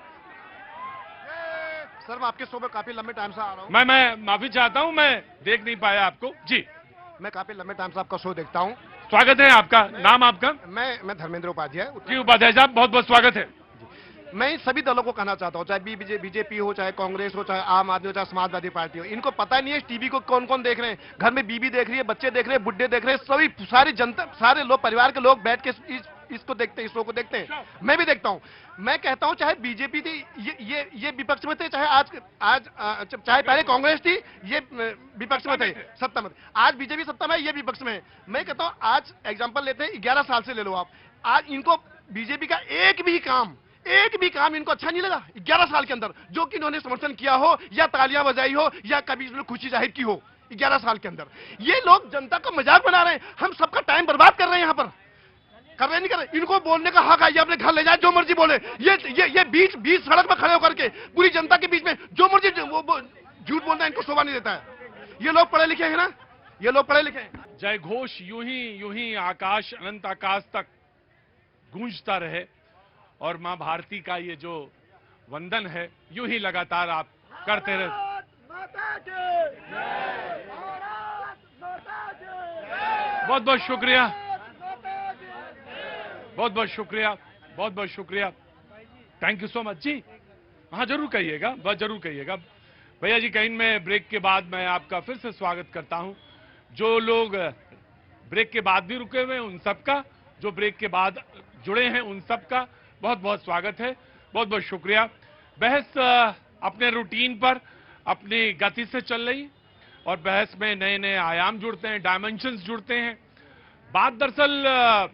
सर, मैं आपके शो में काफी लंबे टाइम से आ रहा हूँ। मैं माफी चाहता हूँ, मैं देख नहीं पाया आपको। जी, मैं काफी लंबे टाइम से आपका शो देखता हूँ। स्वागत है आपका। नाम आपका? मैं धर्मेंद्र उपाध्याय। जी उपाध्याय साहब, बहुत बहुत स्वागत है। मैं सभी दलों को कहना चाहता हूँ, चाहे बीजेपी हो, चाहे कांग्रेस हो, चाहे आम आदमी हो, चाहे समाजवादी पार्टी हो, इनको पता नहीं है टीवी को कौन कौन देख रहे हैं। घर में बीबी देख रही है, बच्चे देख रहे हैं, बुढ़े देख रहे हैं, सभी सारी जनता, सारे लोग, परिवार के लोग बैठ के इसको देखते हैं, इस शो को देखते हैं। मैं भी देखता हूँ। मैं कहता हूँ, चाहे बीजेपी थी, ये विपक्ष में थे, चाहे आज चाहे पहले कांग्रेस थी, ये विपक्ष में थे, सत्ता में। आज बीजेपी सत्ता में, ये विपक्ष में है। मैं कहता हूँ, आज एग्जाम्पल लेते हैं, 11 साल से ले लो आप। आज इनको बीजेपी का एक भी काम एक भी काम इनको अच्छा नहीं लगा 11 साल के अंदर, जो कि इन्होंने समर्थन किया हो या तालियां बजाई हो या कभी इसमें खुशी जाहिर की हो 11 साल के अंदर। ये लोग जनता का मजाक बना रहे हैं, हम सबका टाइम बर्बाद कर रहे हैं। यहाँ पर कर रहे नहीं कर रहे, इनको बोलने का हक है, ये अपने घर ले जाए जो मर्जी बोले। ये बीच सड़क पर खड़े होकर के पूरी जनता के बीच में जो मर्जी झूठ बोलना इनको शोभा नहीं देता है। ये लोग पढ़े लिखे हैं ना, ये लोग पढ़े लिखे हैं। जय घोष यूं ही आकाश, अनंत आकाश तक गूंजता रहे और मां भारती का ये जो वंदन है यूं ही लगातार आप करते रहे। बहुत बहुत शुक्रिया, बहुत बहुत शुक्रिया, बहुत बहुत शुक्रिया। थैंक यू सो मच जी। हाँ जरूर कहिएगा, बहुत जरूर कहिएगा भैया जी। कहीं में ब्रेक के बाद मैं आपका फिर से स्वागत करता हूं। जो लोग ब्रेक के बाद भी रुके हुए हैं उन सबका, जो ब्रेक के बाद जुड़े हैं उन सबका बहुत बहुत स्वागत है, बहुत बहुत शुक्रिया। बहस अपने रूटीन पर अपनी गति से चल रही और बहस में नए नए आयाम जुड़ते हैं, डायमेंशंस जुड़ते हैं। बात दरअसल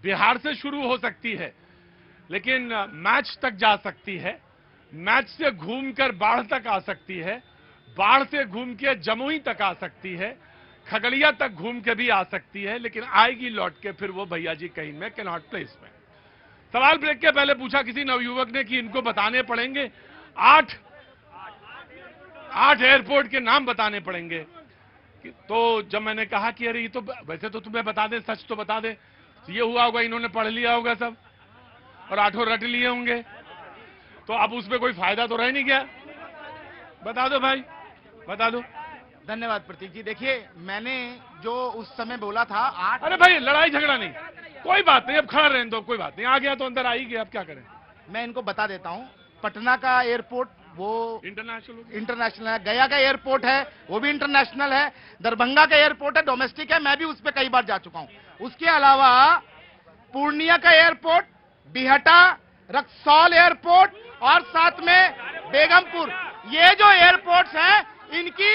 बिहार से शुरू हो सकती है लेकिन मैच तक जा सकती है, मैच से घूमकर बाढ़ तक आ सकती है, बाढ़ से घूम के जमुई तक आ सकती है, खगड़िया तक घूम के भी आ सकती है, लेकिन आएगी लौट के फिर वो भैया जी कहीं में कैनॉट प्लेस में। सवाल ब्रेक के पहले पूछा किसी नवयुवक ने कि इनको बताने पड़ेंगे 8 एयरपोर्ट के नाम बताने पड़ेंगे। तो जब मैंने कहा कि अरे ये तो वैसे तो तुम्हें बता दे, सच तो बता दे, तो ये हुआ होगा इन्होंने पढ़ लिया होगा सब और 8 रट लिए होंगे, तो अब उसमें कोई फायदा तो रह नहीं गया। बता दो भाई, बता दो। धन्यवाद प्रतीक जी। देखिए मैंने जो उस समय बोला था 8, अरे भाई लड़ाई झगड़ा नहीं, कोई बात नहीं, अब खड़ा रहने दो, कोई बात नहीं, आ गया तो अंदर आ ही गया, अब क्या करें। मैं इनको बता देता हूं। पटना का एयरपोर्ट वो इंटरनेशनल है, गया का एयरपोर्ट है वो भी इंटरनेशनल है, दरभंगा का एयरपोर्ट है डोमेस्टिक है, मैं भी उस पर कई बार जा चुका हूं। उसके अलावा पूर्णिया का एयरपोर्ट, बिहटा, रक्सौल एयरपोर्ट और साथ में बेगमपुर, ये जो एयरपोर्ट्स हैं इनकी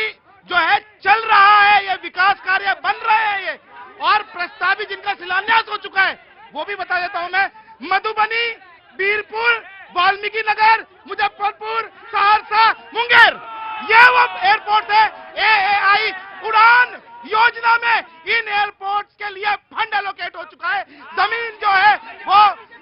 जो है चल रहा है, ये विकास कार्य बन रहे हैं ये, और प्रस्तावित जिनका शिलान्यास हो चुका है वो भी बता देता हूं मैं। मधुबनी, बीरपुर, वाल्मीकि नगर, मुजफ्फरपुर, सहरसा, मुंगेर, ये वो एयरपोर्ट है। AAI उड़ान योजना में इन एयरपोर्ट्स के लिए फंड एलोकेट हो चुका है, जमीन जो है वो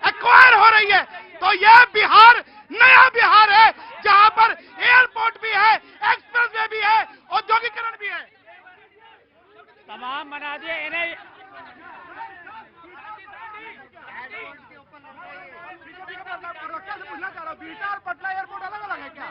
एक्वायर हो रही है। तो यह बिहार नया बिहार है जहां पर एयरपोर्ट भी है, एक्सप्रेसवे भी है, औद्योगिकरण भी है। तमाम बना दिए इन्हें। पूछना चाह रहा हूं, बीटा और पटना एयरपोर्ट अलग अलग है क्या?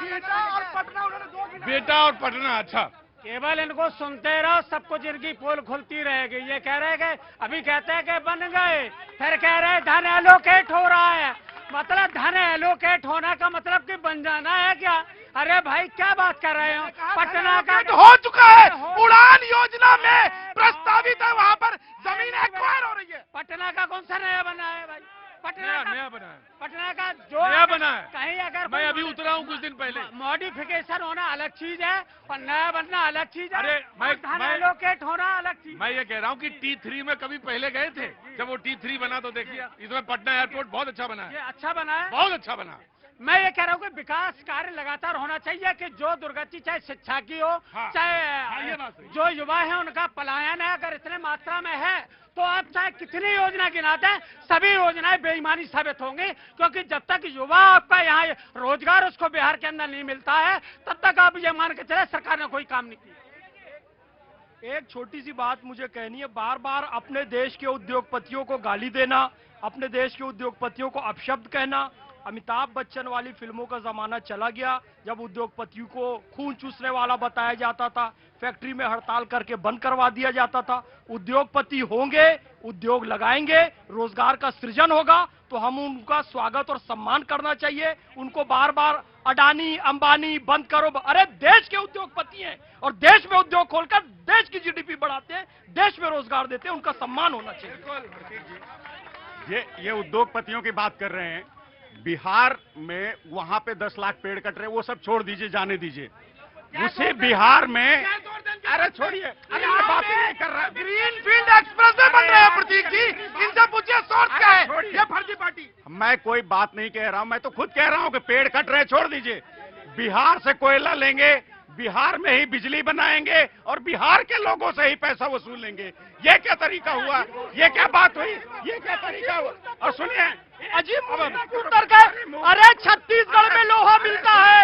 बीटा और पटना उन्होंने 2 बेटा और पटना, अच्छा केवल इनको सुनते रहो, सब कुछ इनकी पोल खुलती रहेगी। ये कह रहे कि अभी कहते हैं कि बन गए, फिर कह रहे धन एलोकेट हो रहा है। मतलब धन एलोकेट होना का मतलब कि बन जाना है क्या? अरे भाई क्या बात कर रहे हो? पटना का हो चुका है, उड़ान योजना में प्रस्तावित है, वहां पर जमीन एक्वायर हो रही है। पटना का कौन सा नया बना है भाई? नया बना है, पटना का जो नया बना है। कहीं अगर मैं अभी उतरा हूँ कुछ दिन पहले। मॉडिफिकेशन होना अलग चीज है और नया बनना अलग चीज है। अरे धन एलोकेट होना अलग चीज। मैं ये कह रहा हूँ कि T3 में कभी पहले गए थे, जब वो T3 बना तो देखिए इसमें पटना एयरपोर्ट बहुत अच्छा बना ये है, अच्छा बना है, बहुत अच्छा बना है। मैं ये कह रहा हूँ कि विकास कार्य लगातार होना चाहिए कि जो दुर्गति चाहे शिक्षा की हो, हाँ, चाहे ये बात सही। जो युवा है उनका पलायन है, अगर इतने मात्रा में है तो आप चाहे कितनी योजना गिनाते हैं सभी योजनाएं बेईमानी साबित होंगी, क्योंकि जब तक युवा आपका यहाँ रोजगार उसको बिहार के अंदर नहीं मिलता है तब तक आप ये मान के चले सरकार ने कोई काम नहीं किया। एक छोटी सी बात मुझे कहनी है, बार बार अपने देश के उद्योगपतियों को गाली देना, अपने देश के उद्योगपतियों को अपशब्द कहना। अमिताभ बच्चन वाली फिल्मों का जमाना चला गया जब उद्योगपतियों को खून चूसने वाला बताया जाता था, फैक्ट्री में हड़ताल करके बंद करवा दिया जाता था। उद्योगपति होंगे, उद्योग लगाएंगे, रोजगार का सृजन होगा तो हम उनका स्वागत और सम्मान करना चाहिए। उनको बार बार अडानी अंबानी बंद करो, अरे देश के उद्योगपति हैं और देश में उद्योग खोलकर देश की GDP बढ़ाते हैं, देश में रोजगार देते हैं, उनका सम्मान होना चाहिए। ये उद्योगपतियों की बात कर रहे हैं, बिहार में वहां पे 10 लाख पेड़ कट रहे, वो सब छोड़ दीजिए, जाने दीजिए। उसी बिहार में अरे छोड़िए, अरे मैं बात ही नहीं कर रहा। ग्रीन फील्ड एक्सप्रेस में बन रहे हैं प्रतीक जी, इनसे पूछिए सोर्स क्या है। छोड़िए। ये फर्जी पार्टी। मैं कोई बात नहीं कह रहा हूं, मैं तो खुद कह रहा हूं कि पेड़ कट रहे, छोड़ दीजिए। बिहार से कोयला लेंगे, बिहार में ही बिजली बनाएंगे और बिहार के लोगों से ही पैसा वसूलेंगे। ये क्या तरीका हुआ? ये क्या बात हुई? ये क्या तरीका हुआ? और सुनिए, अजीब तर्क है। अरे छत्तीसगढ़ में लोहा मिलता है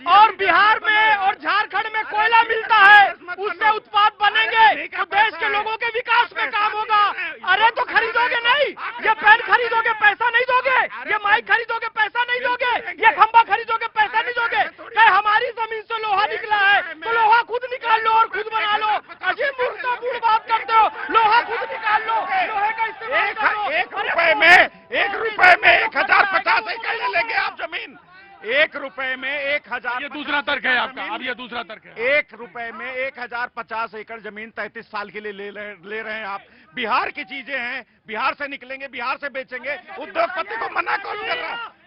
और बिहार में और झारखंड में कोयला मिलता है, उससे उत्पाद बनेंगे तो देश के लोगों के विकास में काम होगा। अरे तो खरीदोगे नहीं, ये पेन खरीदोगे पैसा नहीं दोगे, ये माइक खरीदोगे पैसा नहीं दोगे, ये खंबा खरीदोगे पैसा नहीं दोगे। क्या हमारी जमीन से लोहा निकला है तो लोहा खुद निकाल लो और खुद बना लो। अजीब मूर्ख बात करते हो, लोहा खुद निकाल लो, लोहे का इस्तेमाल कर लो। एक रुपए में 1050 एकड़ ले लेंगे आप जमीन। 1 रुपए में 1000। ये दूसरा तर्क है आपका, अब ये दूसरा तर्क है। 1 रुपए में 1050 एकड़ जमीन 33 साल के लिए ले रहे हैं आप। बिहार की चीजें हैं, बिहार से निकलेंगे, बिहार से बेचेंगे। उद्योगपति को मना कौन कर रहा है?